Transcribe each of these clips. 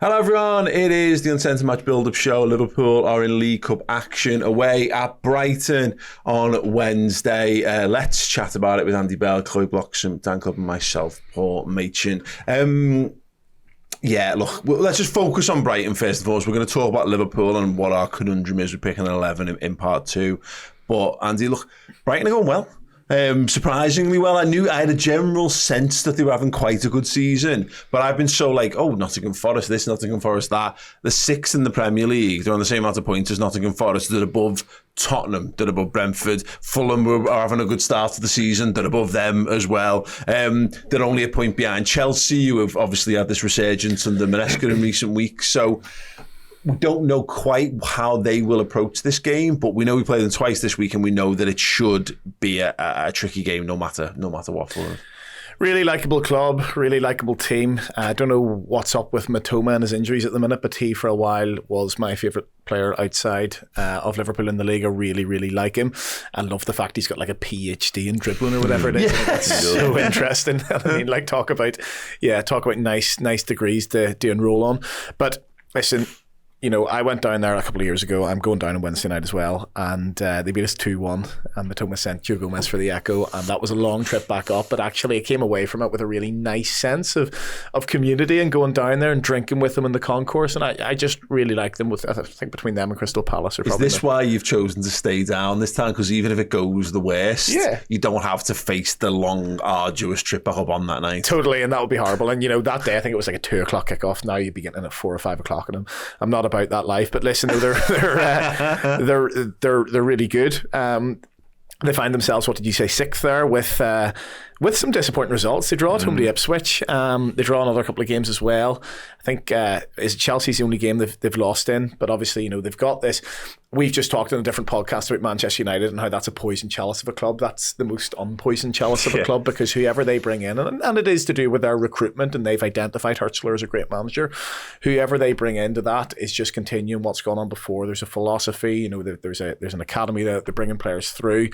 Hello everyone, it is the Uncensored Match Build-Up Show. Liverpool are in League Cup action away at Brighton on Wednesday. Let's chat about it with Andy Bell, Chloe Bloxham, Dan Club and myself, Paul Machin. Look, let's just focus on Brighton first and foremost. We're going to talk about Liverpool and what our conundrum is with picking an 11 in part 2. But Andy, look, Brighton are going well. Surprisingly well. I had a general sense that they were having quite a good season, but I've been so Nottingham Forest this, Nottingham Forest that. The 6th in the Premier League, they're on the same amount of points as Nottingham Forest. They're above Tottenham, they're above Brentford. Fulham are having a good start to the season, they're above them as well. They're only a point behind Chelsea, who have obviously had this resurgence under Maresca in recent weeks. So we don't know quite how they will approach this game, but we know we play them twice this week, and we know that it should be a tricky game, no matter what for them. Really likeable club, really likeable team. I don't know what's up with Matoma and his injuries at the minute, but he for a while was my favourite player outside of Liverpool in the league. I really, really like him. I love the fact he's got like a PhD in dribbling or whatever it is. It's so interesting. I mean, talk about nice degrees to enroll on. But listen, I went down there a couple of years ago. I'm going down on Wednesday night as well, and they beat us 2-1, and Matoma sent Joe Gomez for the Echo, and that was a long trip back up, but actually I came away from it with a really nice sense of community and going down there and drinking with them in the concourse, and I just really like them. I think between them and Crystal Palace are probably... Is this why you've chosen to stay down this time? Because even if it goes the worst, you don't have to face the long, arduous trip back up on that night. Totally, and that would be horrible. And that day I think it was like a 2 o'clock kickoff. Now you'd be getting in at 4 or 5 o'clock, and I'm not about that life, but listen, they're really good. They find themselves, what did you say, 6th there with some disappointing results. They draw at home to Ipswich. They draw another couple of games as well. I think is Chelsea's the only game they've lost in, but obviously they've got this. We've just talked in a different podcast about Manchester United and how that's a poison chalice of a club. That's the most unpoisoned chalice of a club, because whoever they bring in, and it is to do with their recruitment, and they've identified Hurtzler as a great manager. Whoever they bring into that is just continuing what's gone on before. There's a philosophy, there's an academy that they're bringing players through,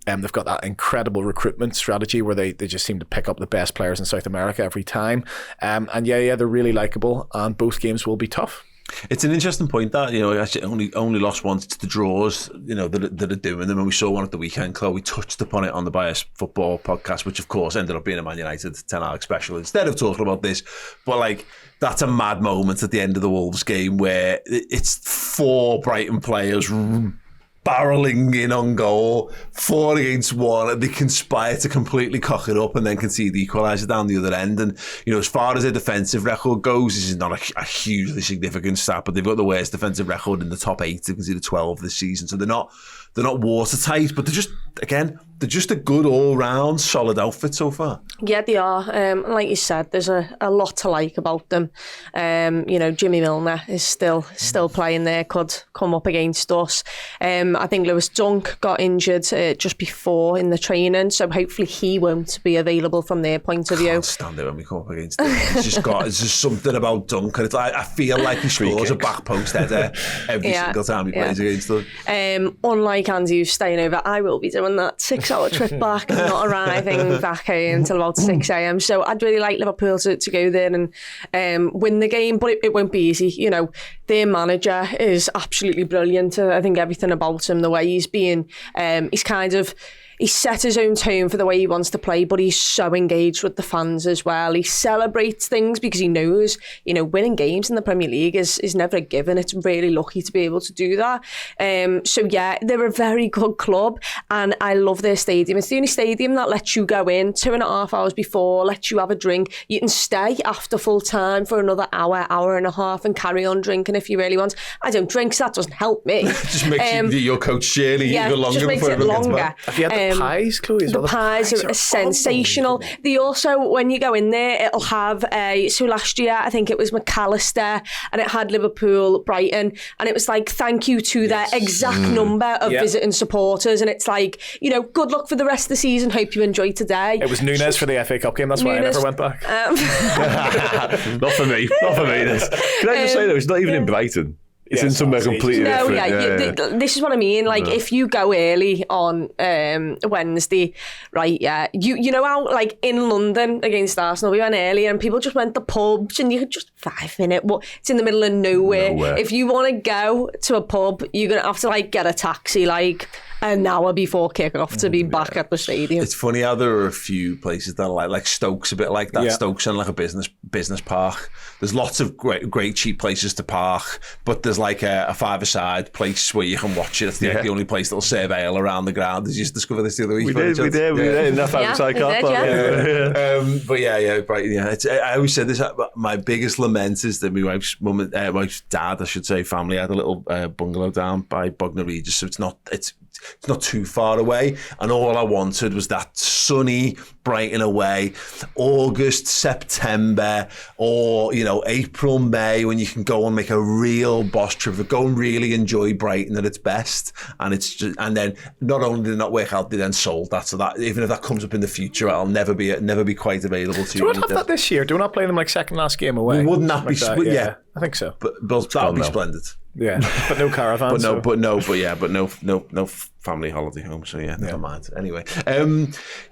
and they've got that incredible recruitment strategy where they just seem to pick up the best players in South America every time. And they're really likeable, and both games will be tough. It's an interesting point that, actually only lost once to the draws, that are doing them. And we saw one at the weekend, Chloe. We touched upon it on the Bias Football podcast, which of course ended up being a Man United 10-hour special instead of talking about this. But that's a mad moment at the end of the Wolves game where it's 4 Brighton players barreling in on goal, 4 against 1, and they conspire to completely cock it up and then concede the equaliser down the other end. And as far as their defensive record goes, this is not a hugely significant stat, but they've got the worst defensive record in the top 8. They've conceded 12 this season, so they're not watertight, but they're just a good all-round solid outfit so far. Yeah, they are. Like you said, there's a lot to like about them. Jimmy Milner is still playing there, could come up against us. I think Lewis Dunk got injured just before in the training, so hopefully he won't be available from their point of view. I can't stand it when we come up against him. It's just something about Dunk, and I feel like he scores a back post header every single time he plays against us. Unlike Andy, who's staying over, I will be doing that 6-hour trip back and not arriving back home until about 6 a.m. So I'd really like Liverpool to go there and win the game, but it won't be easy. Their manager is absolutely brilliant. I think everything about him, the way he's being, he's set his own tone for the way he wants to play, but he's so engaged with the fans as well. He celebrates things because he knows, winning games in the Premier League is never a given. It's really lucky to be able to do that. They're a very good club, and I love their stadium. It's the only stadium that lets you go in 2.5 hours before, lets you have a drink. You can stay after full time for another hour and a half and carry on drinking if you really want. I don't drink, so that doesn't help me. Just makes your coach journey even longer. Just makes it longer. Have you had the pies, Chloe? The pies are sensational. They also, when you go in there, it'll have so last year I think it was McAllister, and it had Liverpool-Brighton, and it was like thank you to their exact number of visiting supporters, and it's like, good luck for the rest of the season, hope you enjoy today. It was Nunes for the FA Cup game, that's why I never went back. Not for me. Can I just say though, it's not even in Brighton. It's in somewhere completely No, different. this is what I mean. Like, if you go early on Wednesday, right? Yeah, you know how like in London against Arsenal, we went early and people just went to pubs and you could just 5 minute. It's in the middle of nowhere. If you want to go to a pub, you're gonna have to like get a taxi like an hour before kick-off to be back at the stadium. It's funny how there are a few places that are like Stoke's a bit like that. Yeah. Stoke's on like a business park. There's lots of great cheap places to park, but there's like a five-a-side place where you can watch it. It's like the only place that'll serve ale around the ground. Did you just discover this the other week? We did in that five-a-side car park. But I always said this. My biggest lament is that my wife's dad, I should say, family had a little bungalow down by Bognor Regis, so it's not too far away, and all I wanted was that sunny Brighton away, August, September, or April, May, when you can go and make a real boss trip, go and really enjoy Brighton at its best. And and then not only did it not work out, they then sold that, so that even if that comes up in the future, I'll never be quite available to you. Do we not have that this year? Do we not play them like second last game away? Wouldn't that be? Yeah, I think so. But that would be splendid. Yeah, but no caravan. but no family holiday home. So never mind. Anyway,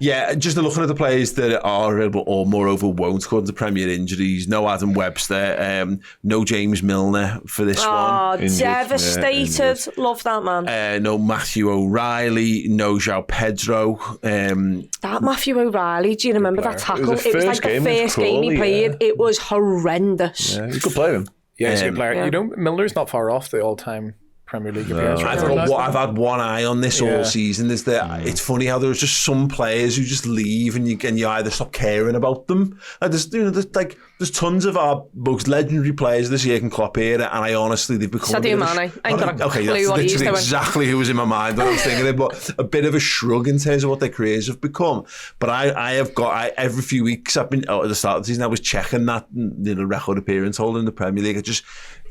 just looking at the players that are available or moreover won't, according to Premier injuries, no Adam Webster, no James Milner for this one. Oh, devastated. Love that man. No Matthew O'Reilly, no João Pedro. That Matthew O'Reilly, do you remember that tackle? It was like the first game he played. It was horrendous. Yeah, you could play him. Yeah, he's a good player. Milner's not far off the all-time Premier League appearance. I've had one eye on this all season. Is that it's funny how there's just some players who just leave and you either stop caring about them. There's tons of our most legendary players this year can Klopp here, and I honestly they've become Sadio Mane. I ain't got a clue that's what he's doing. Exactly who was in my mind when I was thinking it, but a bit of a shrug in terms of what their careers have become. But every few weeks I've been at the start of the season I was checking that record appearance holder in the Premier League.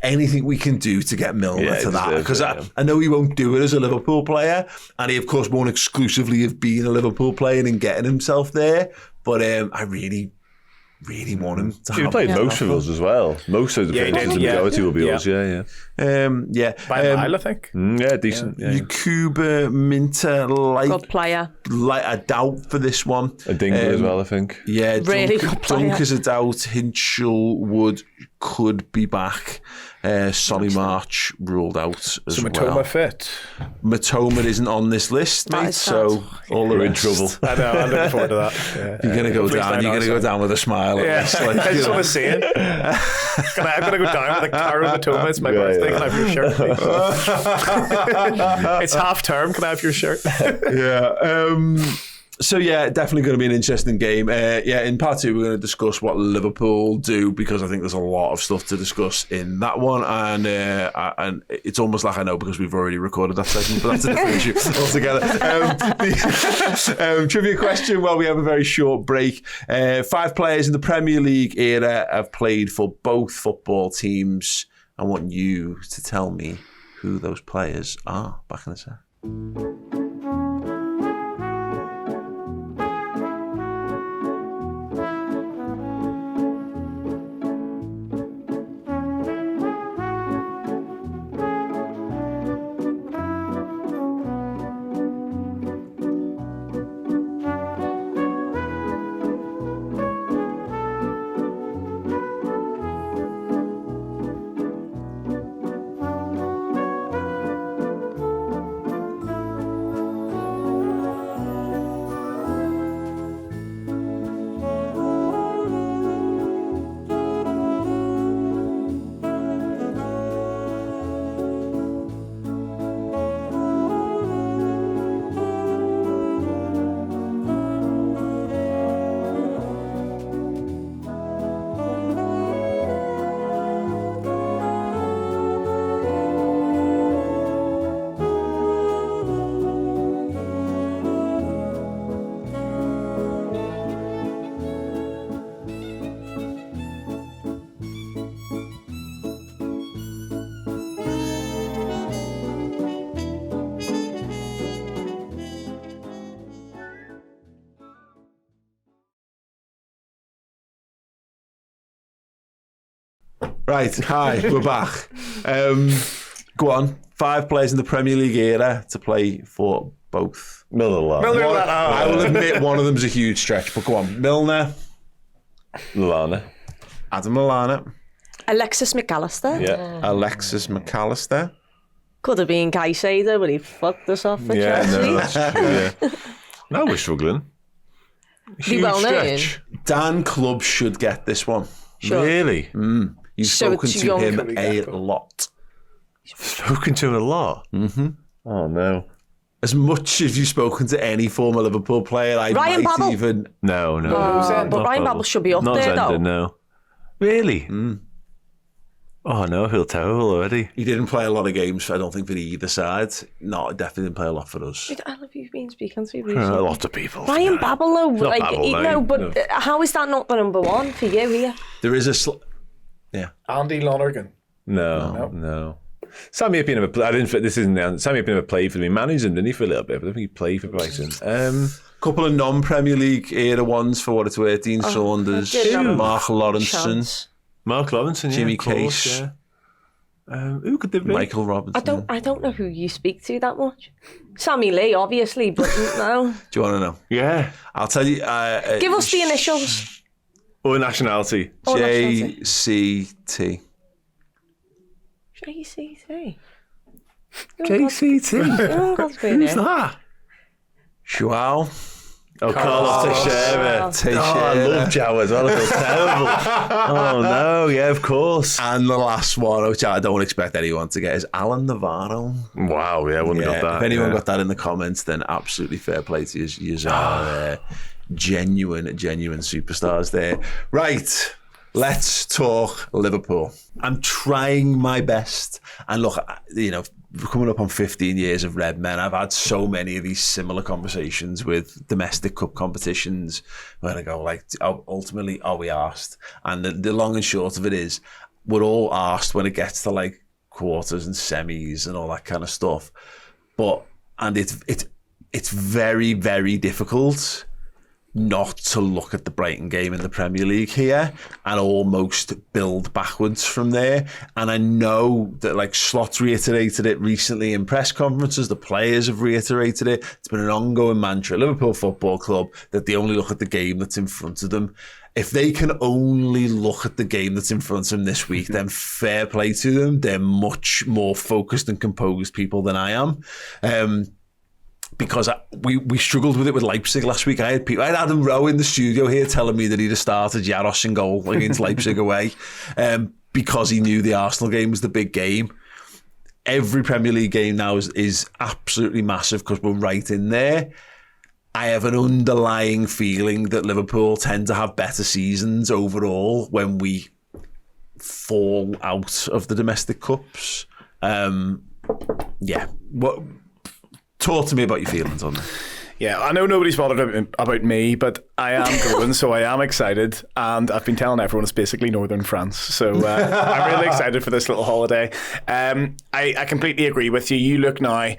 Anything we can do to get Milner to that, because I know he won't do it as a Liverpool player, and he of course won't exclusively have been a Liverpool player and getting himself there, but I really want him to He played most of us as well. Most of the players, the majority will be us, By a mile, I think. Decent. Yakuba Minter, good player. Like a doubt for this one. A Dingle as well, I think. Yeah, really good player. Dunk is a doubt. Hinchell could be back. Solly March ruled out as well. Matoma fit. Matoma isn't on this list, mate. So all the We're in rest. trouble. I know. I'm looking forward to that. Yeah. You're gonna go down. You're gonna go down with a smile. Yeah, At that's what I'm saying. I'm gonna go down with a Caro Matoma. It's my birthday. Can I have your shirt, please? It's half term. Can I have your shirt? So definitely going to be an interesting game. In part 2 we're going to discuss what Liverpool do, because I think there's a lot of stuff to discuss in that one, and it's almost like I know because we've already recorded that segment, but that's a different issue altogether. The trivia question, well, we have a very short break. 5 players in the Premier League era have played for both football teams. I want you to tell me who those players are. Back in a sec. Right, hi, we're back. Go on. 5 players in the Premier League era to play for both. Milner. I will admit one of them's a huge stretch, but go on. Milner. Lallana. Adam Lallana. Alexis McAllister. Yeah. Alexis McAllister. Could have been Caicedo, but he fucked us off for Yeah, Chelsea. no, that's true, yeah. No, we're struggling. Be well known. Dan Clubb should get this one. Sure. Really? You've So spoken it's to young. him a lot. Spoken to him a lot? Mm-hmm. Oh, no. As much as you've spoken to any former Liverpool player, I Ryan might Babel. even... No. But Ryan Babel should be up Not there, Zender, though. no. Really? Oh, no, I feel terrible already. He didn't play a lot of games, I don't think, for either side. No, definitely didn't play a lot for us. Who have you been speaking to A recently? lot of people. Ryan Babel, though. Not Babel, no. But how is that not the number one for you here? There is a... Andy Lonergan. No. Sammy Appiah never played. Sammy Appiah never played for me. Managed him, didn't he, for a little bit? But I don't think he played for Brighton. Couple of non-Premier League era ones for what it's worth. Dean Saunders, Mark Lawrenson, Chance. Mark Lawrenson, yeah, Jimmy of course, Case. yeah. Who could there be? Michael Robinson. I don't know who you speak to that much. Sammy Lee, obviously, but no. Do you want to know? Yeah. I'll tell you. Give us the initials. Or nationality. Or nationality. JCT. JCT. JCT. Who's that? Joao. Oh, Carlos Teixeira. Teixeira. Oh, I love Joao as well. I feel terrible. Oh, no. Yeah, of course. And the last one, which I don't expect anyone to get, is Alan Navarro. Wow, yeah, I wouldn't have got that. If anyone yeah. got that in the comments, then absolutely fair play to you. You are genuine superstars there. Right, let's talk Liverpool. I'm trying my best. And look, we're coming up on 15 years of Redmen. I've had so many of these similar conversations with domestic cup competitions where I go, like, ultimately, are we arsed? And the long and short of it is, we're all arsed when it gets to like quarters and semis and all that kind of stuff. And it's very, very difficult not to look at the Brighton game in the Premier League here and almost build backwards from there. And I know that like Slot's reiterated it recently in press conferences, the players have reiterated it. It's been an ongoing mantra at Liverpool Football Club that they only look at the game that's in front of them. If they can only look at the game that's in front of them this week, then fair play to them. They're much more focused and composed people than I am. Because we struggled with it with Leipzig last week. I had Adam Rowe in the studio here telling me that he'd have started Jaros in goal against Leipzig away because he knew the Arsenal game was the big game. Every Premier League game now is absolutely massive because we're right in there. I have an underlying feeling that Liverpool tend to have better seasons overall when we fall out of the domestic cups. Talk to me about your feelings on that. Yeah, I know nobody's bothered about me, but I am going, so I am excited. And I've been telling everyone it's basically Northern France. So I'm really excited for this little holiday. I completely agree with you. You look now,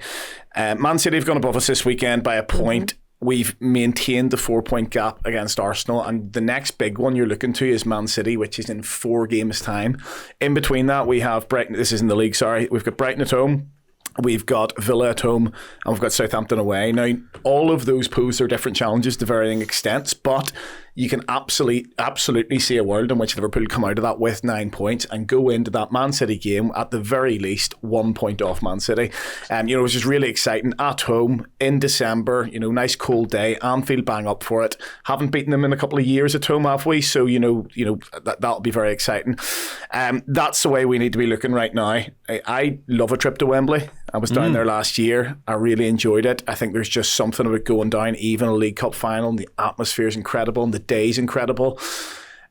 Man City have gone above us this weekend by a point. We've maintained the 4-point gap against Arsenal, and the next big one you're looking to is Man City, which is in 4 games' time. In between that, we have Brighton. This is in the league, sorry. We've got Brighton at home. We've got Villa at home and we've got Southampton away. Now, all of those pose their different challenges to varying extents, but you can absolutely see a world in which Liverpool come out of that with 9 points and go into that Man City game at the very least 1 point off Man City. Which is really exciting at home in December. Nice cold day. Anfield bang up for it. Haven't beaten them in a couple of years at home, have we? So that'll be very exciting. That's the way we need to be looking right now. I love a trip to Wembley. I was down there last year. I really enjoyed it. I think there's just something about going down, even a League Cup final, and the atmosphere is incredible and the day's incredible.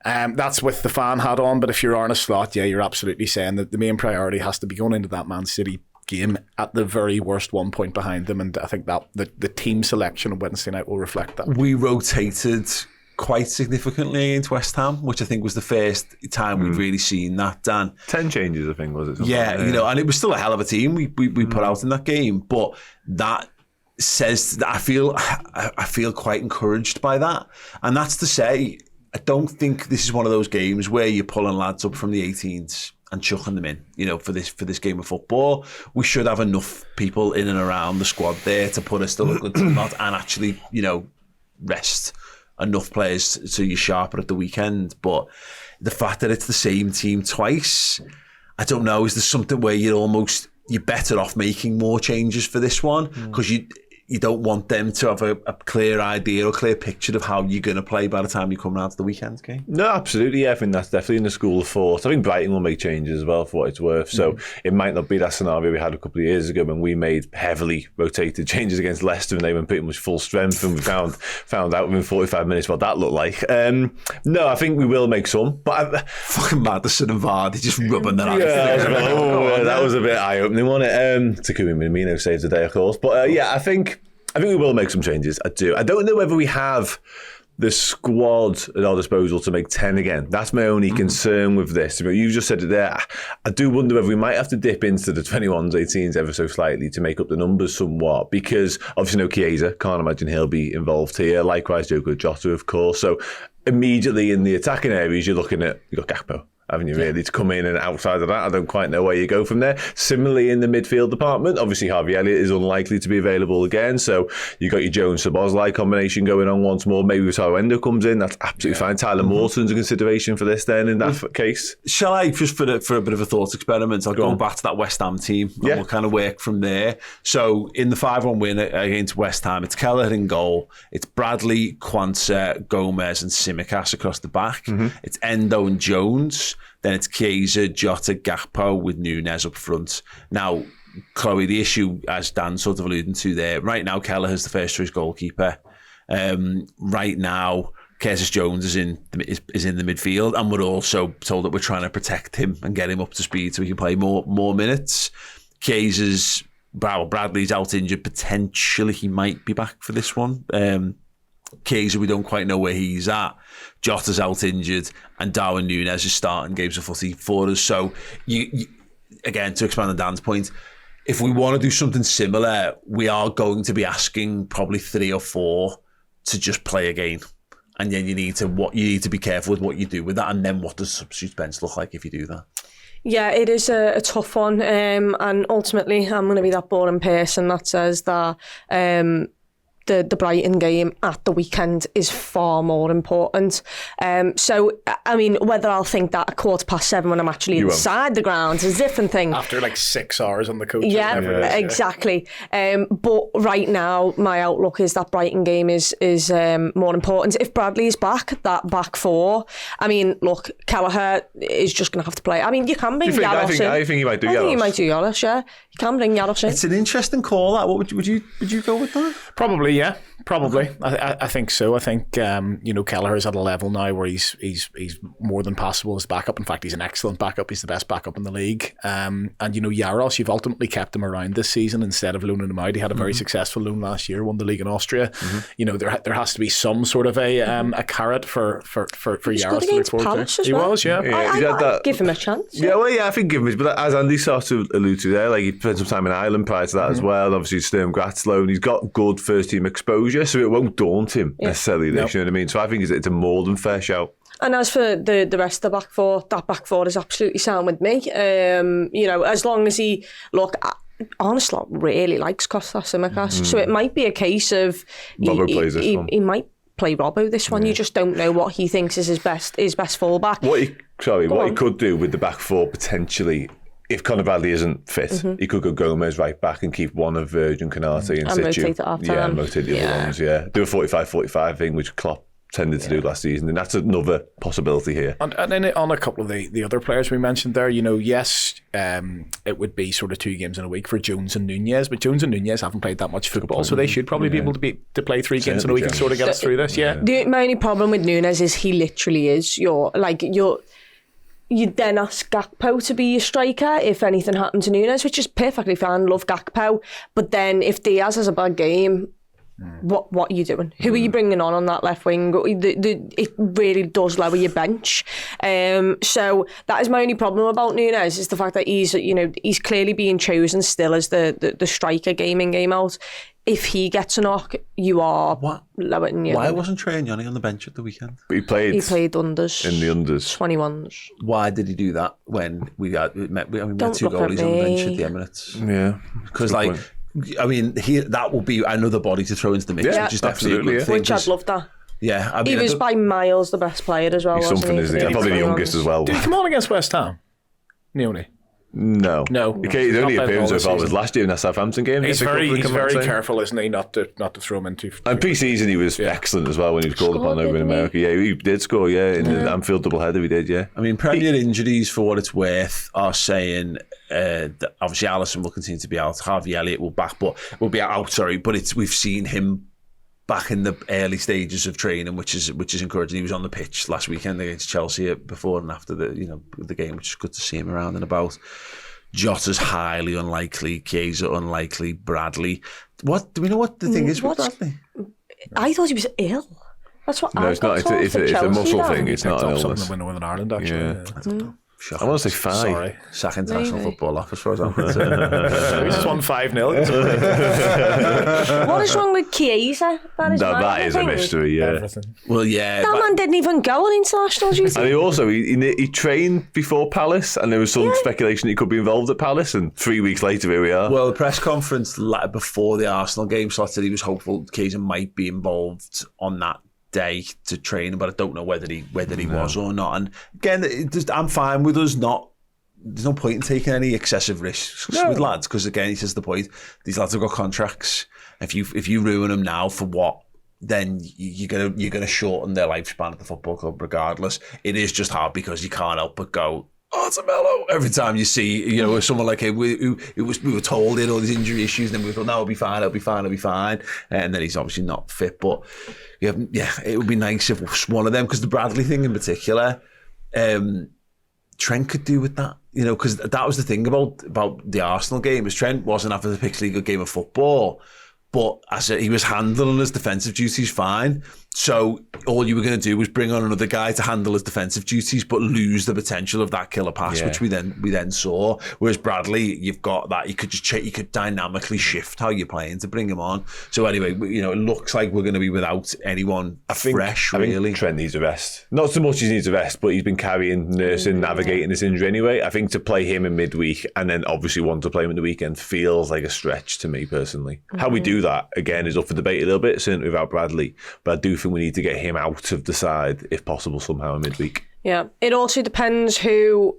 That's with the fan hat on, but if you're Arne Slot, yeah, you're absolutely saying that the main priority has to be going into that Man City game at the very worst 1 point behind them, and I think that the team selection on Wednesday night will reflect that. We rotated quite significantly against West Ham, which I think was the first time we've really seen that, Dan. 10 changes, I think, was it? Yeah, and it was still a hell of a team we put out in that game, but that says that I feel quite encouraged by that. And that's to say, I don't think this is one of those games where you're pulling lads up from the 18s and chucking them in, for this game of football. We should have enough people in and around the squad there to put us to a good team out and actually, rest enough players so you're sharper at the weekend. But the fact that it's the same team twice, I don't know, is there something where you're better off making more changes for this one? Because you don't want them to have a clear idea or clear picture of how you're going to play by the time you come around to the weekend game. No, absolutely. Yeah, I think that's definitely in the school of thought. I think Brighton will make changes as well, for what it's worth. So it might not be that scenario we had a couple of years ago when we made heavily rotated changes against Leicester and they went pretty much full strength, and we found out within 45 minutes what that looked like. No, I think we will make some. But fucking Maddison and Vardy just rubbing their that was a bit eye-opening, wasn't it? Takumi Minamino saved the day, of course. But I think we will make some changes. I do. I don't know whether we have the squad at our disposal to make 10 again. That's my only concern with this. You just said it there. I do wonder whether we might have to dip into the 21s, 18s ever so slightly to make up the numbers somewhat, because obviously no Chiesa. Can't imagine he'll be involved here. Likewise, Diogo Jota, of course. So immediately in the attacking areas, you've got Gakpo, haven't you, really, to come in, and outside of that, I don't quite know where you go from there. Similarly, in the midfield department, obviously Harvey Elliott is unlikely to be available again, so you got your Jones-Szoboszlai combination going on once more. Maybe Wataru Endo comes in, that's absolutely fine. Tyler Morton's a consideration for this then, in that case. Shall I, just for a bit of a thought experiment, I'll go back to that West Ham team, and we'll kind of work from there. So in the 5-1 win against West Ham, it's Kelleher in goal, it's Bradley, Quansah, Gomez and Tsimikas across the back, it's Endo and Jones. Then it's Chiesa, Jota, Gakpo with Núñez up front. Now, Chloe, the issue, as Dan sort of alluded to there, right now Kelleher's the first choice goalkeeper. Right now, Curtis Jones is in the midfield, and we're also told that we're trying to protect him and get him up to speed so he can play more minutes. Bradley's out injured. Potentially, he might be back for this one. Chiesa, we don't quite know where he's at. Jota's out injured, and Darwin Núñez is starting games of footy for us. So, you again, to expand on Dan's point, if we want to do something similar, we are going to be asking probably 3 or 4 to just play again. And then you need to be careful with what you do with that. And then what does substitute bench look like if you do that? Yeah, it is a tough one. And ultimately, I'm going to be that boring person that says that the Brighton game at the weekend is far more important. So, I mean, whether I'll think that at 7:15 when I'm actually inside the ground is a different thing. After like 6 hours on the coach. Yeah, exactly. But right now, my outlook is that Brighton game is more important. If Bradley's back, that back 4, I mean, look, Kelleher is just going to have to play. I mean, you can bring Yaros in. I think he might do Yaros. I think he might do Yaros, yeah. You can bring Yaros in. It's an interesting call, that. What would you go with that? Probably, yeah. Probably. I think so. I think, Kelleher's at a level now where he's more than passable as backup. In fact, he's an excellent backup. He's the best backup in the league. And, Yaros, you've ultimately kept him around this season instead of loaning him out. He had a very successful loan last year, won the league in Austria. There has to be some sort of a carrot for Yaros to look forward to. He was, yeah. I'd give him a chance. Yeah, I think give him, but as Andy sort of alluded to there, like he spent some time in Ireland prior to that as well. Obviously, Sturm Graz loan. He's got good first team exposure, so it won't daunt him necessarily. You know what I mean? So I think it's a more than fair shout. And as for the rest of the back 4, that back 4 is absolutely sound with me. As long as he honestly really likes Kostas Tsimikas, so it might be a case of he might play Robbo this one. You just don't know what he thinks is his best fullback. What he could do with the back 4 potentially, if Conor Bradley isn't fit, he could go Gomez right back and keep one of Virgin Canate in situ. Rotate it half time. And rotate the other ones, Do a 45-45 thing, which Klopp tended to do last season, and that's another possibility here. And then on a couple of the other players we mentioned there, yes, it would be sort of 2 games in a week for Jones and Núñez, but Jones and Núñez haven't played that much football, so they should probably be able to play 3 games in a week and sort of get us through this. My only problem with Núñez is he literally is you then ask Gakpo to be your striker if anything happened to Núñez, which is perfectly fine. Love Gakpo, but then if Diaz has a bad game, what are you doing? Who are you bringing on that left wing? It really does lower your bench. So that is my only problem about Núñez, is the fact that he's clearly being chosen still as the striker game in, game out. if he gets a knock, you are lowering your... Why wasn't Trey Young on the bench at the weekend? He played unders. in the unders. 21s. Why did he do that when we had two Don't goalies look on the at bench at me. the Emirates? Yeah. Because, like, I mean, that will be another body to throw into the mix, Yeah, which is definitely a absolutely, good thing. Which I'd love that. Yeah, I mean, He was by miles the best player as well, He's wasn't something, he? isn't he? Probably the youngest as well. Did he come on against West Ham? Neone? No. The only appearance so far was last year in that Southampton game. He's very careful, isn't he, not to throw him into... And pre-season he was excellent as well when he was called upon over in America. Yeah, he did score, in the Anfield doubleheader he did, yeah. I mean, Premier injuries, for what it's worth, are saying that obviously Alisson will continue to be out, Harvey Elliott will be out, but we've seen him back in the early stages of training, which is encouraging. He was on the pitch last weekend against Chelsea before and after the game, which is good to see him around and about. Jota's highly unlikely, Chiesa unlikely, Bradley. Do we know what the thing is with Bradley? I thought he was ill. That's what No, it's not. It's a muscle thing. It's not an illness. Something with Ireland, actually. Yeah. I don't know. I want to say 5. Sorry. Sack international football off as far as I'm concerned. We just won 5-0. What is wrong with Chiesa? That is a mystery, yeah. Everything. Well, yeah. That man didn't even go on international duty. And he trained before Palace, and there was some speculation he could be involved at Palace, and 3 weeks later, here we are. Well, the press conference before the Arsenal game started, he was hopeful Chiesa might be involved on that day to train, but I don't know whether he was or not. And again, I'm fine with us not. There's no point in taking any excessive risks with lads, because again, he says the point. These lads have got contracts. If you ruin them now for what, then you're gonna shorten their lifespan at the football club regardless. It is just hard because you can't help but go, oh, it's a mellow. Every time you see, someone like him, we were told he had all these injury issues, and then we thought, no, it'll be fine. And then he's obviously not fit. But yeah, it would be nice if one of them, because the Bradley thing in particular, Trent could do with that, because that was the thing about the Arsenal game, is Trent wasn't having a particularly good game of football, but as he was handling his defensive duties fine. So all you were going to do was bring on another guy to handle his defensive duties, but lose the potential of that killer pass, which we then saw. Whereas Bradley, you've got that. You could dynamically shift how you're playing to bring him on. So anyway, it looks like we're going to be without anyone fresh. I think Trent needs a rest. Not so much he needs a rest, but he's been nursing, navigating this injury anyway. I think to play him in midweek and then obviously want to play him in the weekend feels like a stretch to me personally. How we do that again is up for debate a little bit, certainly without Bradley. But I do think we need to get him out of the side if possible somehow in midweek. Yeah, it also depends who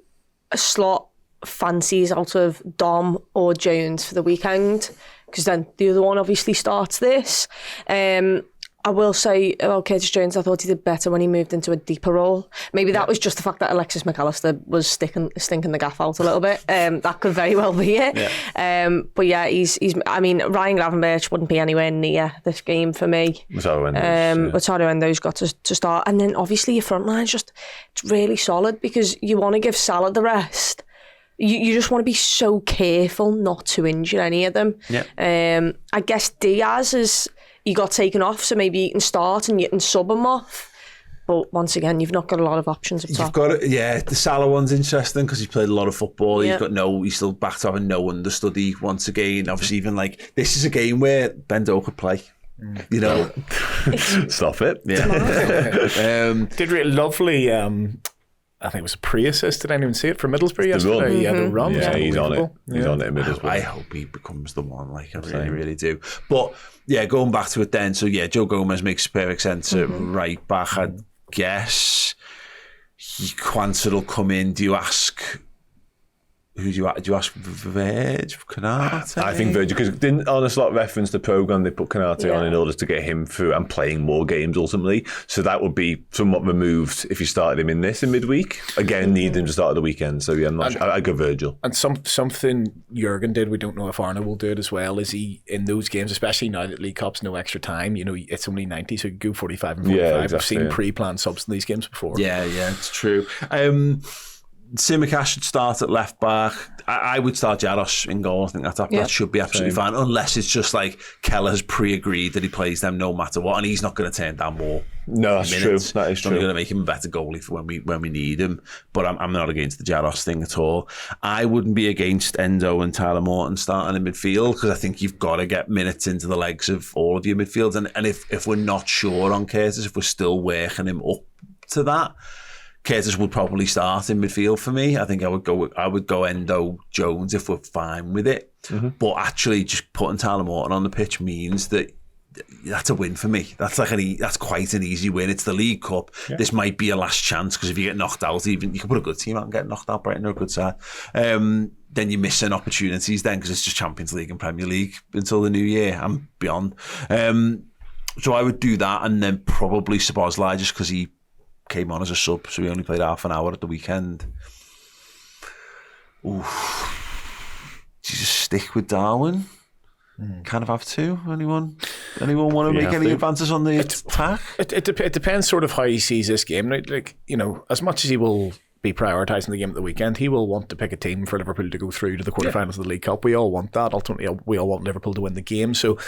a slot fancies out of Dom or Jones for the weekend, because then the other one obviously starts this. I will say about Curtis Jones, I thought he did better when he moved into a deeper role. Maybe that was just the fact that Alexis McAllister was stinking the gaff out a little bit. That could very well be it. Yeah. But yeah, he's. I mean, Ryan Gravenberch wouldn't be anywhere near this game for me. Wataru Endo's got to start, and then obviously your front line's it's really solid, because you want to give Salah the rest. You just want to be so careful not to injure any of them. Yeah. I guess Diaz he got taken off, so maybe you can start and you can sub him off. But once again, you've not got a lot of options up top. The Salah one's interesting because he's played a lot of football. He's still back to having no understudy once again. Obviously, even this is a game where Bendo could play. Stop it. Yeah. Did really lovely. I think it was a pre-assist. Did anyone see it for Middlesbrough yesterday? Yeah, the run. Yeah, he's on it. He's on it in Middlesbrough. I hope he becomes the one. I really do. But yeah, going back to it then. So yeah, Joe Gomez makes perfect sense at right back. I guess Quansah will come in. Do you ask? Who do you ask? Virg? Canate? I think Virg, because didn't on a slot reference the programme they put Canate on in order to get him through and playing more games ultimately. So that would be somewhat removed if you started him in midweek. Again, need him to start at the weekend. So yeah, I go Virgil. And something Jurgen did, we don't know if Arne will do it as well, is he in those games, especially now that League Cup's no extra time, it's only 90, so you can go 45 and 45. I've seen pre-planned subs in these games before. Yeah, it's true. Tsimikas should start at left back. I would start Jaros in goal. I think that should be absolutely fine, unless it's just like Keller has pre-agreed that he plays them no matter what, and he's not going to turn down more. No, that's minutes. true. That is true. We're going to make him a better goalie for when we need him. But I'm not against the Jaros thing at all. I wouldn't be against Endo and Tyler Morton starting in midfield, because I think you've got to get minutes into the legs of all of your midfields. And if we're not sure on Curtis, if we're still working him up to that, Curtis would probably start in midfield for me. I think I would go Endo Jones if we're fine with it. Mm-hmm. But actually, just putting Tyler Morton on the pitch means that that's a win for me. That's quite an easy win. It's the League Cup. Yeah. This might be a last chance, because if you get knocked out, even you can put a good team out and get knocked out. Brighton are a good side. Then you're missing opportunities then, because it's just Champions League and Premier League until the new year and beyond. So I would do that, and then probably Szoboszlai, just because he came on as a sub, so he only played half an hour at the weekend. Ooh. Do you just stick with Darwin? Kind of have to. Anyone want to make any advances on the attack? It depends sort of how he sees this game. Like, as much as he will be prioritising the game at the weekend, he will want to pick a team for Liverpool to go through to the quarterfinals of the League Cup. We all want that. Ultimately, we all want Liverpool to win the game. So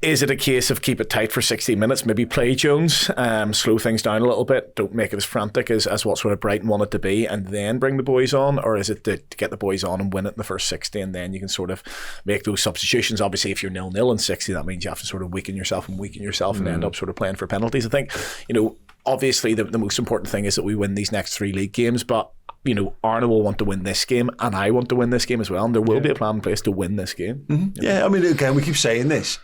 is it a case of keep it tight for 60 minutes, maybe play Jones, slow things down a little bit, don't make it as frantic as what sort of Brighton want it to be, and then bring the boys on? Or is it to get the boys on and win it in the first 60, and then you can sort of make those substitutions? Obviously, if you're 0-0 in 60, that means you have to sort of weaken yourself and end up sort of playing for penalties. I think, obviously the most important thing is that we win these next 3 league games, but Arne will want to win this game, and I want to win this game as well, and there will be a plan in place to win this game. Mm-hmm. Yeah, I mean, again, we keep saying this.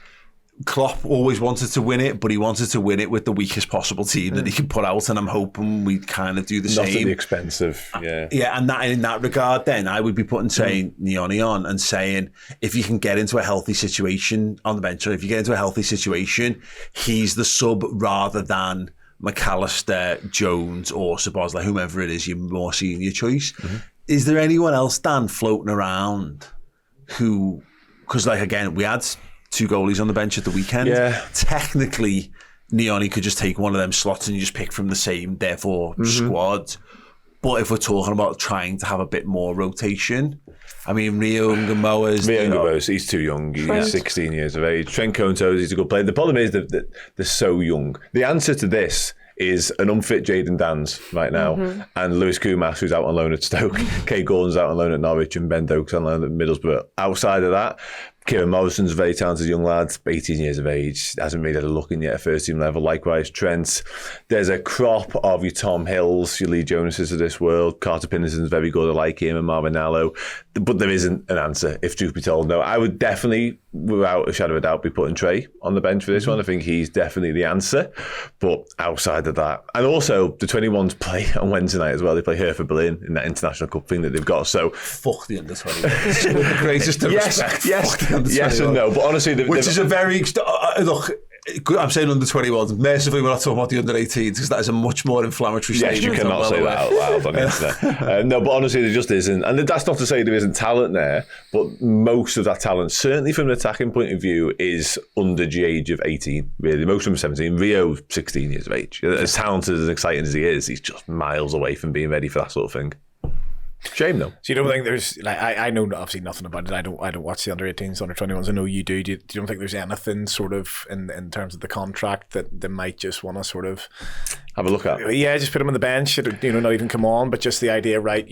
Klopp always wanted to win it, but he wanted to win it with the weakest possible team that he could put out, and I'm hoping we kind of do the same. Not at the expense of, Yeah, and that in that regard, then I would be saying Nioni on and saying, if you can get into a healthy situation on the bench, or if you get into a healthy situation, he's the sub rather than McAllister, Jones, or Szoboszlai, whomever it is, your more senior choice. Mm-hmm. Is there anyone else, Dan, floating around who, because again, we had 2 goalies on the bench at the weekend. Yeah. Technically, Nioni could just take one of them slots and you just pick from the same, therefore, squad. But if we're talking about trying to have a bit more rotation, I mean, Rio Ngamoa's... he's too young. He's 16 years of age. Trent Cohn-Toes, he's a good player. The problem is that they're so young. The answer to this is an unfit Jayden Dans right now, and Lewis Kumas, who's out on loan at Stoke, Kay Gordon's out on loan at Norwich, and Ben Doak's on loan at Middlesbrough. Outside of that, Kieran Morrison's a very talented young lad, 18 years of age, hasn't really had a look in yet at first team level. Likewise, Trent. There's a crop of your Tom Hills, your Lee Jonases of this world. Carter Pinnison's very good, I like him, and Marvin Allo. But there isn't an answer, if truth be told. No, I would definitely, without a shadow of a doubt, be putting Trey on the bench for this one. I think he's definitely the answer. But outside of that, and also the 21s play on Wednesday night as well. They play Hertha Berlin in that international cup thing that they've got. So fuck the under 21s. With the greatest of respect. Yes and no, but honestly, which is a very look. I'm saying under 21s. Mercifully, we're not talking about the under 18s, because that is a much more inflammatory statement. Yes, you cannot say that out loud on the internet. No, but honestly, there just isn't. And that's not to say there isn't talent there, but most of that talent, certainly from an attacking point of view, is under the age of 18, really. Most of them 17. Rio, 16 years of age. As talented, as exciting as he is, he's just miles away from being ready for that sort of thing. Shame though. So you don't think there's I know obviously nothing about it. I don't watch the under 18s, under 21s. I know you do. You don't think there's anything sort of in terms of the contract that they might just want to sort of have a look at? Yeah, just put him on the bench. Not even come on, but just the idea, right?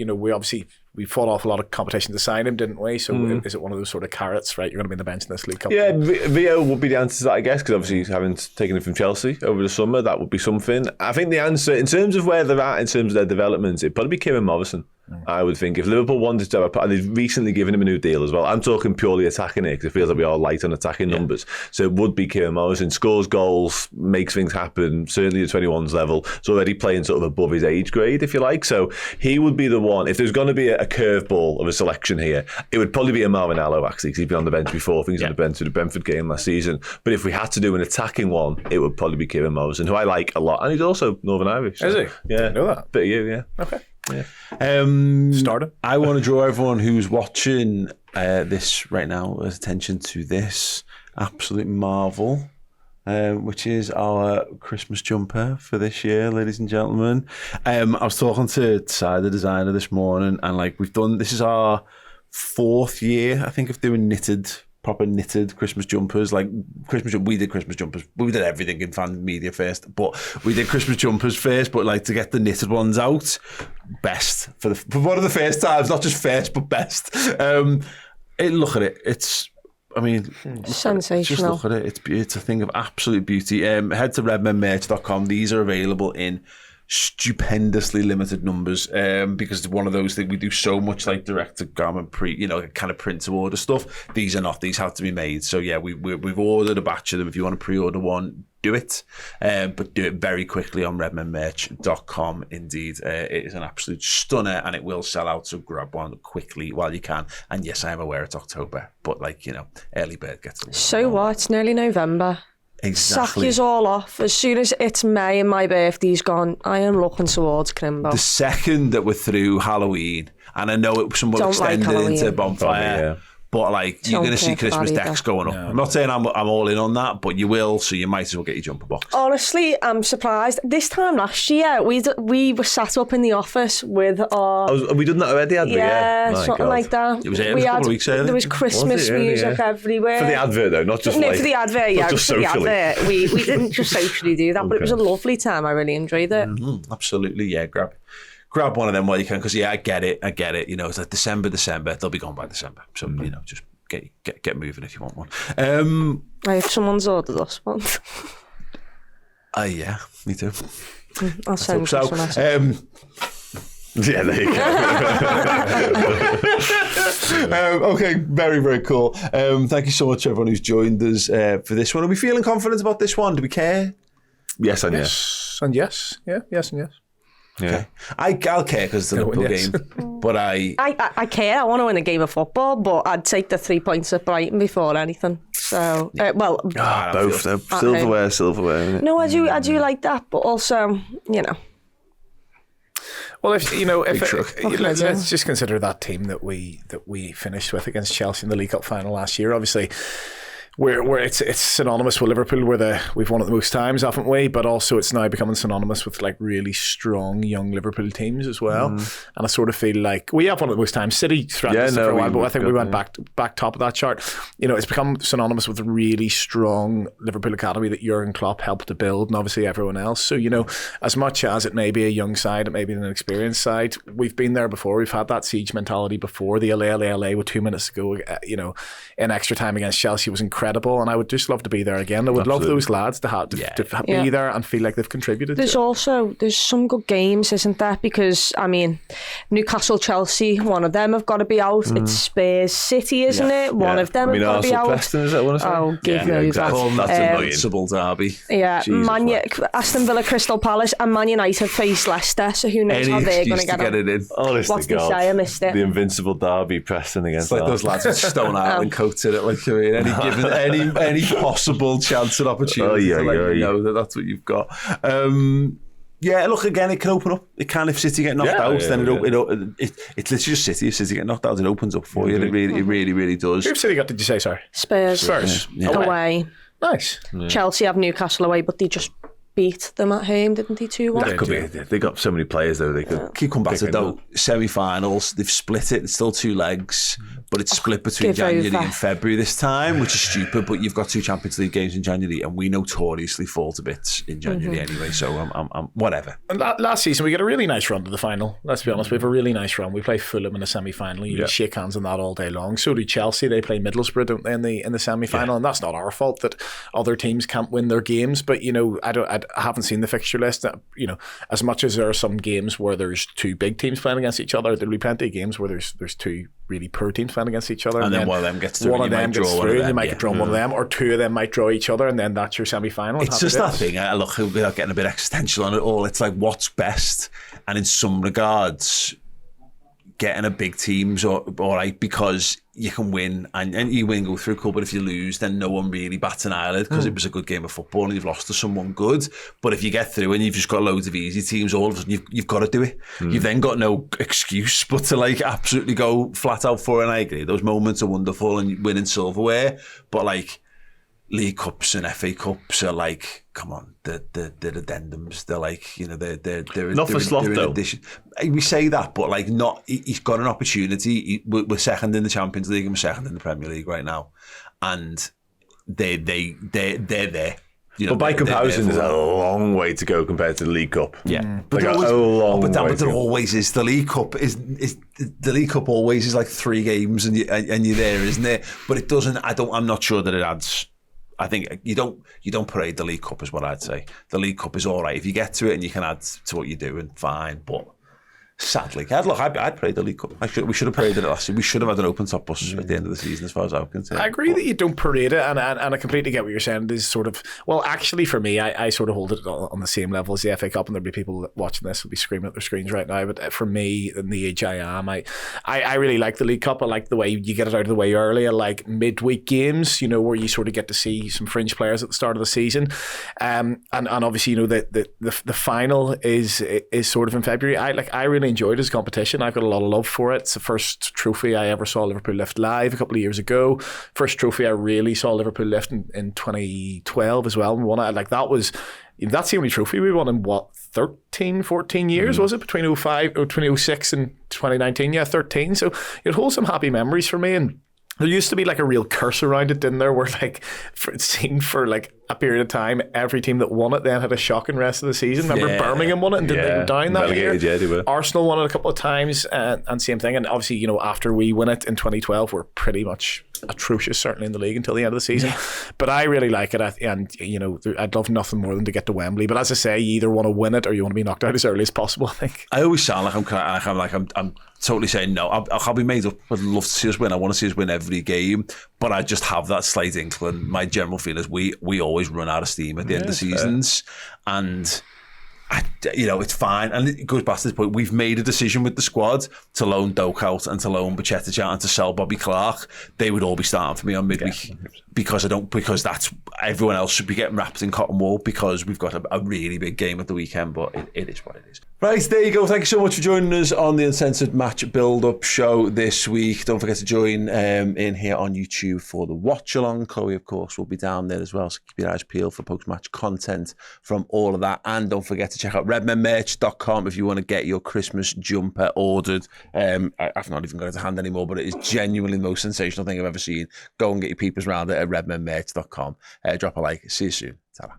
We fought off a lot of competition to sign him, didn't we? So is it one of those sort of carrots, right? You're going to be on the bench in this League Cup. Yeah, Rio would be the answer to that, I guess, because obviously having taken him from Chelsea over the summer, that would be something. I think the answer, in terms of where they're at, in terms of their development, it'd probably be Kieran Morrison. I would think if Liverpool wanted to have and they've recently given him a new deal as well. I'm talking purely attacking here, because it feels like we are light on attacking numbers. So it would be Kieran Morrison. Scores goals, makes things happen, certainly at 21's level. So already playing sort of above his age grade, if you like. So he would be the one. If there's going to be a curveball of a selection here, it would probably be a Marvin Allo, actually, because he'd been on the bench before. I think he's on the bench for the Brentford game last season. But if we had to do an attacking one, it would probably be Kieran Morrison, who I like a lot. And he's also Northern Irish. Is he? Yeah. I know that. Bit of you, yeah. Okay. Yeah. Started. I want to draw everyone who's watching this right now attention to this absolute marvel which is our Christmas jumper for this year, ladies and gentlemen. I was talking to Ty, the designer, this morning, and like this is our 4th year, I think, of doing proper knitted Christmas jumpers. Like we did Christmas jumpers. We did everything in fan media first, but we did Christmas jumpers first. But like to get the knitted ones out, best for one of the first times, not just first, but best. Look at it. It's. I mean, sensational. Just look at it. It's a thing of absolute beauty. Head to redmenmerch.com. These are available in stupendously limited numbers because it's one of those things we do so much like direct to garment kind of print to order stuff. These are not. These have to be made. So yeah, we've ordered a batch of them. If you want to pre-order one, do it, but do it very quickly on redmenmerch.com. Indeed, it is an absolute stunner and it will sell out, so grab one quickly while you can. And yes, I am aware it's October, but early bird gets it. So what? It's nearly November. Exactly. Sack is all off. As soon as it's May and my birthday's gone, I am looking towards Crimbo. The second that we're through Halloween, and I know it was somewhat extended into Bonfire, but you're going to see Christmas decks going up. I'm not saying I'm all in on that, but you will, so you might as well get your jumper box. Honestly, I'm surprised. This time last year, we were sat up in the office with our... Have we done that already, had we? Yeah, something like that. It was a couple of weeks earlier. There was Christmas music everywhere. For the advert, though, not just No, for the advert, yeah. just for the socially. advert. We didn't just socially do that, but it was a lovely time. I really enjoyed it. Absolutely, yeah. Grab one of them while you can, because I get it. It's like December. They'll be gone by December. So just get moving if you want one. If someone's ordered us one. Yeah, me too. I'll send so. Yeah, there you go. Okay, very, very cool. Thank you so much, everyone who's joined us for this one. Are we feeling confident about this one? Do we care? Yes and yes. And yes. Yeah, yes and yes. Yeah, I'll care because it's a Liverpool game, but I care. I want to win a game of football, but I'd take the 3 points at Brighton before anything. So, both silverware. Isn't it? No, I do like that, but also, Well, let's just consider that team that we finished with against Chelsea in the League Cup final last year. Obviously, where it's synonymous with Liverpool, we've won it the most times, haven't we? But also it's now becoming synonymous with like really strong young Liverpool teams as well. And I sort of feel like we have won it the most times. City threatened us for a while, but I think we went back top of that chart. It's become synonymous with a really strong Liverpool academy that Jurgen Klopp helped to build, and obviously everyone else. So as much as it may be a young side, it may be an experienced side, we've been there before. We've had that siege mentality before. The LA with 2 minutes to go, in extra time against Chelsea was incredible, and I would just love to be there again. I would love those lads to be there and feel like they've contributed. There's some good games, isn't there? Because Newcastle, Chelsea, one of them have got to be out. It's Spurs, City, isn't it? One of them have got to be out. Preston, is that what I said? Oh, give me exactly. that. That's a invincible derby. Yeah, Aston Villa, Crystal Palace, and Man United face Leicester. So who knows how they're going to get it in? Honestly, what's the say? I missed it. The invincible derby, Preston against. It's like those lads with Stone Island coats in it. Like any possible chance and opportunity to let you know that's what you've got. Look, again, it can open up. It can, if City get knocked out, then it's literally just City. If City get knocked out, it opens up for you. It really, really does. Who have City got, did you say, sorry? Spurs. Away. Nice. Yeah. Chelsea have Newcastle away, but they just beat them at home, didn't they? 2-1. That could be. They got so many players though. They could keep coming back to though. Semi-finals. They've split it. It's still 2 legs, but it's split between January and February this time, which is stupid. But you've got 2 Champions League games in January, and we notoriously fall to bits in January anyway. So I'm whatever. And last season we get a really nice run to the final. Let's be honest, we have a really nice run. We play Fulham in the semi-final. You shake hands on that all day long. So do Chelsea. They play Middlesbrough, don't they, in the semi-final? And that's not our fault that other teams can't win their games. But I haven't seen the fixture list. As much as there are some games where there's 2 big teams playing against each other, there'll be plenty of games where there's 2 really poor teams playing against each other, and then one of them gets through. One of them gets through, and you might draw one of them, or 2 of them might draw each other, and then that's your semi-final. It's just that thing. Look, without getting a bit existential on it all, it's like what's best, and in some regards, getting a big team's all right because you can win and you win, go through cool, but if you lose, then no one really bats an eyelid because it was a good game of football and you've lost to someone good. But if you get through and you've just got loads of easy teams, all of a sudden you've got to do it. You've then got no excuse but to absolutely go flat out for it. And I agree, those moments are wonderful and winning silverware, but League Cups and FA Cups are like, come on, they're addendums. They're like, you know, they're Not for Slot, though. We say that, but like, not. He's got an opportunity. We're second in the Champions League and we're second in the Premier League right now, and they're there. You know, but by comparison, there's a long way to go compared to the League Cup. Yeah, but like a long way. But there always is. The League Cup is the League Cup always is like 3 games and you're there, isn't it? But it doesn't. I'm not sure that it adds. I think you don't parade the League Cup is what I'd say. The League Cup is all right if you get to it and you can add to what you're doing, fine. But sadly, I'd parade the League Cup. We should have paraded it last year. We should have had an open top bus at the end of the season, as far as I'm concerned. I agree that you don't parade it, and I completely get what you're saying. There's sort of, well, actually, for me, I sort of hold it on the same level as the FA Cup, and there'll be people watching this will be screaming at their screens right now. But for me, in the age I am, I really like the League Cup. I like the way you get it out of the way early. I like midweek games, you know, where you sort of get to see some fringe players at the start of the season, and obviously, you know, the final is sort of in February. I really enjoyed it as a competition. I've got a lot of love for it. It's the first trophy I ever saw Liverpool lift live a couple of years ago. First trophy I really saw Liverpool lift in 2012 as well. And won it. Like that's the only trophy we won in 14 years, was it? Between 2006 and 2019. Yeah, 13. So it holds some happy memories for me. And there used to be like a real curse around it, didn't there? Where like it seemed for like a period of time, every team that won it then had a shocking rest of the season. Remember Birmingham won it and didn't they go down that year? Yeah, they were. Arsenal won it a couple of times and same thing. And obviously, you know, after we win it in 2012, we're pretty much atrocious, certainly in the league until the end of the season. Yeah. But I really like it, and you know, I'd love nothing more than to get to Wembley. But as I say, you either want to win it or you want to be knocked out as early as possible, I think. I always sound like I'm totally saying no. I'll be made up. I'd love to see us win. I want to see us win every game, but I just have that slight inkling. My general feeling is we always run out of steam at the end of seasons, and you know, it's fine. And it goes back to this point. We've made a decision with the squad to loan Doak out and to loan Bajcetic out and to sell Bobby Clark. They would all be starting for me on midweek because that's everyone else should be getting wrapped in cotton wool because we've got a really big game at the weekend. But it is what it is. Right, there you go. Thank you so much for joining us on the Uncensored Match Build-Up Show this week. Don't forget to join in here on YouTube for the watch-along. Chloe, of course, will be down there as well, so keep your eyes peeled for post-match content from all of that. And don't forget to check out redmenmerch.com if you want to get your Christmas jumper ordered. I've not even got it to hand anymore, but it is genuinely the most sensational thing I've ever seen. Go and get your peepers around it at redmenmerch.com. Drop a like. See you soon. Ta-ra.